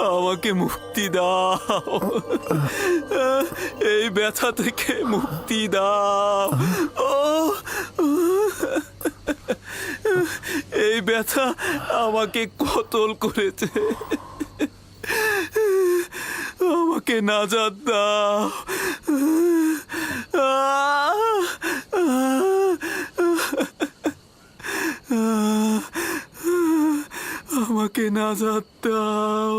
আমাকে মুক্তি দাও, এই ব্যথা থেকে মুক্তি দাও। ও এই ব্যথা আমাকে কতল করেছে, আমাকে নাজাত দাও। আমাকে নাজাত দাও।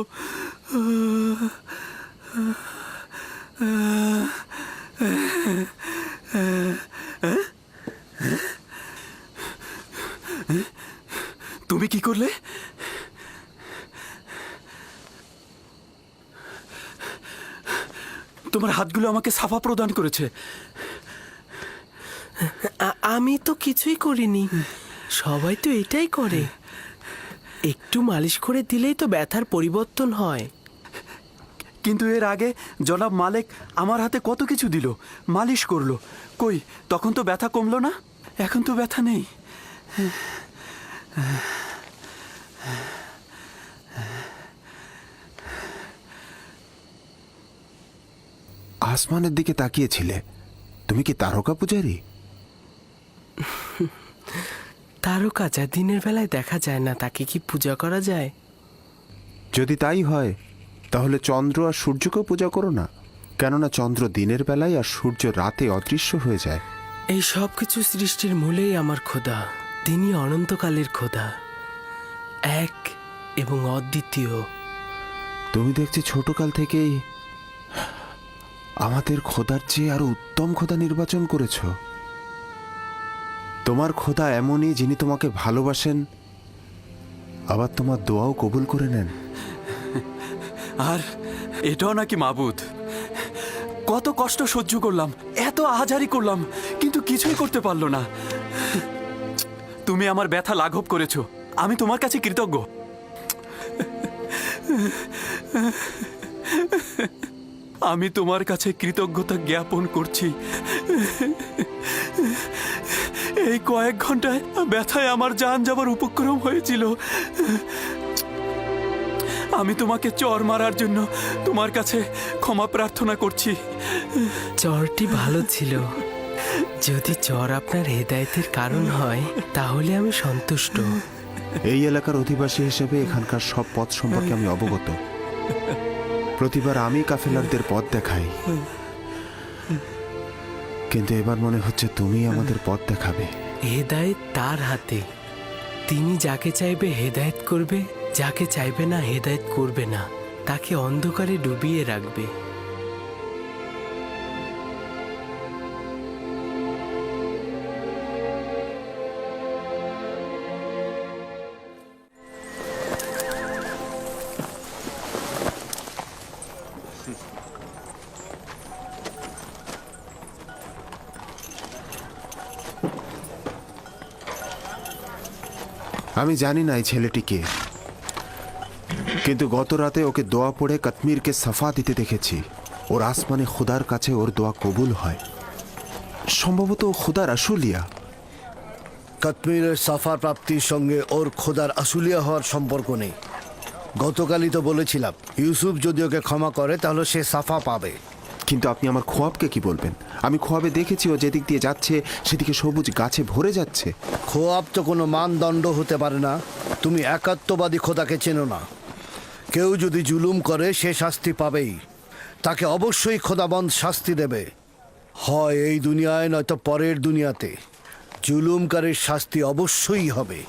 তুমি কি করলে? তোমার হাতগুলো আমাকে সাফা প্রদান করেছে। আমি তো কিছুই করিনি, সবাই তো এটাই করে। একটু মালিশ করে দিলেই তো ব্যথার পরিবর্তন হয়। কিন্তু এর আগে জনাব মালেক আমার হাতে কত কিছু দিল, মালিশ করলো। কই, তখন তো ব্যথা কমলো না? এখন তো ব্যথা নেই। আসমানের দিকে তাকিয়েছিলে। তুমি কি তারকা পূজারী? তারকা যা দিনের বেলায় দেখা যায় না, তাকে কি পূজা করা যায়? যদি তাই হয় তাহলে চন্দ্র আর সূর্যকেও পূজা করো না, কেননা চন্দ্র দিনের বেলায় আর সূর্য রাতে অদৃশ্য হয়ে যায়। এই সব কিছু সৃষ্টির মূলেই আমার খোদা। তিনি অনন্তকালের খোদা, এক এবং অদ্বিতীয়। তুমি দেখছি ছোটকাল থেকেই আমাদের খোদার চেয়ে আরো উত্তম খোদা নির্বাচন করেছ। তোমার খোদা এমনই, যিনি তোমাকে ভালোবাসেন, আবার তোমার দোয়াও কবুল করে নেন। আর এটাও নাকি মাবুদ? কত কষ্ট সহ্য করলাম, এত আহাজারি করলাম, কিন্তু কিছুই করতে পারলো না। তুমি আমার ব্যথা লাঘব করেছো, আমি তোমার কাছে কৃতজ্ঞ। আমি তোমার কাছে কৃতজ্ঞতা জ্ঞাপন করছি। এই কয়েক ঘন্টায় ব্যথায় আমার জান যাবার উপক্রম হয়েছিল। আমি তোমাকে চর মারার জন্য তোমার কাছে ক্ষমা প্রার্থনা করছি। চরটি ভালো ছিল। যদি চর আপনার হেদায়েতের কারণ হয় তাহলে আমি সন্তুষ্ট। এই এলাকার অধিবাসী হিসেবে এখানকার সব পথ সম্পর্কে আমি অবগত। প্রতিবার আমি কাফেলারদের পথ দেখাই, কিন্তু এবার মনে হচ্ছে তুমি আমাদের পথ দেখাবে। হেদায়েত তার হাতে। তিনি যাকে চাইবে হেদায়েত করবে, যাকে চাইবে না হেদায়েত করবে না, তাকে অন্ধকারে ডুবিয়ে রাখবে। আমি জানি না এই ছেলেটিকে, কিন্তু গত রাতে ওকে দোয়া পড়ে কাশ্মীরকে সাফা দিতে দেখেছি। ওর আসমানে খুদার কাছে ওর দোয়া কবুল হয়। সম্ভবত ও খুদার আশুলিয়া। কাশ্মীরের সাফা প্রাপ্তির সঙ্গে ওর খোদার আশুলিয়া হওয়ার সম্পর্ক নেই। গতকালই তো বলেছিলাম, ইউসুফ যদি ওকে ক্ষমা করে তাহলে সে সাফা পাবে। কিন্তু আপনি আমার খোয়াবকে কি বলবেন? আমি খোয়াবে দেখেছি ও যেদিক দিয়ে যাচ্ছে সেদিকে সবুজ গাছে ভরে যাচ্ছে। খোয়াব তো কোনো মানদণ্ড হতে পারে না। তুমি একাত্মবাদী খোদাকে চেনো না। কেউ যদি জুলুম করে সে শাস্তি পাবেই। তাকে অবশ্যই খোদাবন্ধ শাস্তি দেবে, হয় এই দুনিয়ায় নয়তো পরের দুনিয়াতে। জুলুমকারীর শাস্তি অবশ্যই হবে।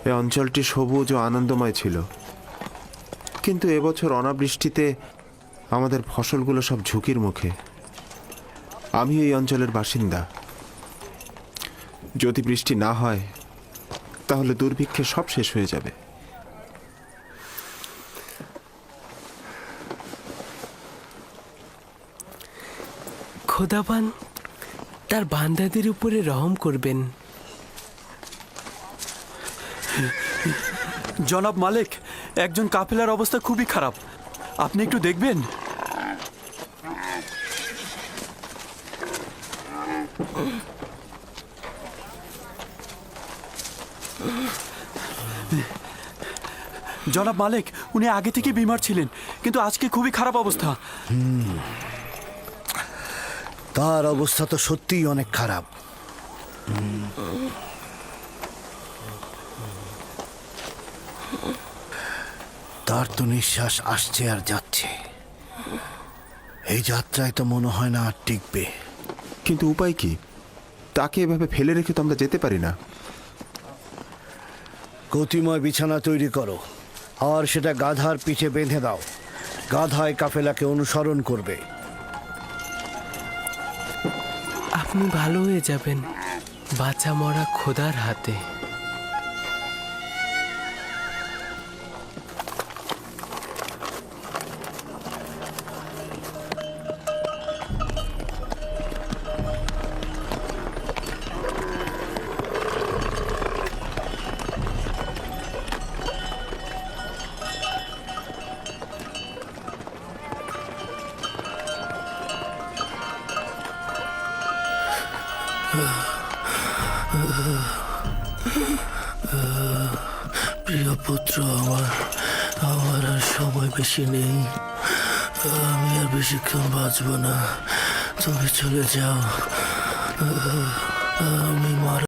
এই অঞ্চলটি সবুজ ও আনন্দময় ছিল, কিন্তু এবছর অনাবৃষ্টিতে আমাদের ফসলগুলো সব ঝুঁকির মুখে। আমি এই অঞ্চলের বাসিন্দা। যদি বৃষ্টি না হয় তাহলে দুর্ভিক্ষে সব শেষ হয়ে যাবে। খোদাবান তার বান্দাদের উপরে রহম করবেন। জনাব মালেক, একজন কাফেলার অবস্থা খুবই খারাপ, আপনি একটু দেখবেন? জনাব মালিক, উনি আগে থেকে বিমার ছিলেন, কিন্তু আজকে খুবই খারাপ অবস্থা। তার অবস্থা তো সত্যিই অনেক খারাপ। তার তো নিঃশ্বাস আসছে আর যাচ্ছে। এই যাত্রায় তো মনে হয় না আর টিকবে। কিন্তু উপায় কি? তাকে এভাবে ফেলে রেখে তো আমরা যেতে পারি না। গতিময় বিছানা তৈরি করো আর সেটা গাধার পিঠে বেঁধে দাও। গাধায় কাফেলাকে অনুসরণ করবে। আপনি ভালো হয়ে যাবেন বাঁচা মরা খোদার হাতে। প্রিয় পুত্র আমার, আমার আর সময় বেশি নেই। আমি আর বেশিক্ষণ বাঁচব না। তুমি চলে যাও। আমি মারা